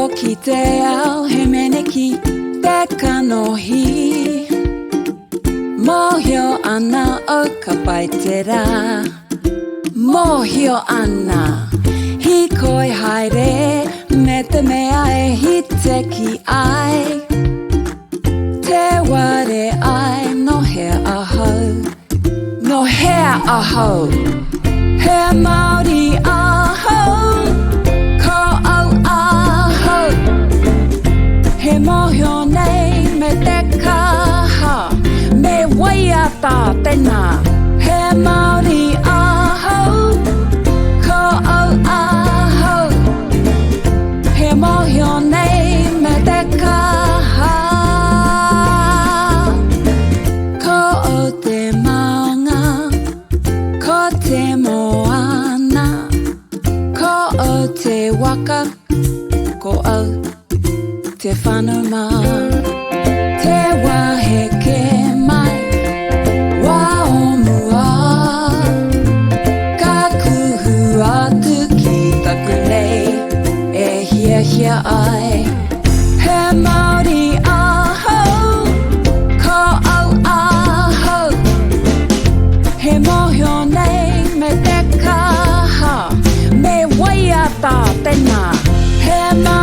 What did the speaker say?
きてあうへめねきてかの日もひょあなおかばいてらもひょあなひこいはいれめてめあえひてきあいてわれあいのへあほのへあほへまりあほHe mohio nei me te kaha Me waia tā tena He maori aho Ko au aho He mohio nei me te kaha Ko o te maunga Ko te moana Ko o te waka Ko au Te whanuma, te waheke mai, wa omua, ka kuhu atu ki taku nei, e hia hia ai. He Māori aho, ko au aho, he mohio nei me te kaha, me waia tā tena, he Māori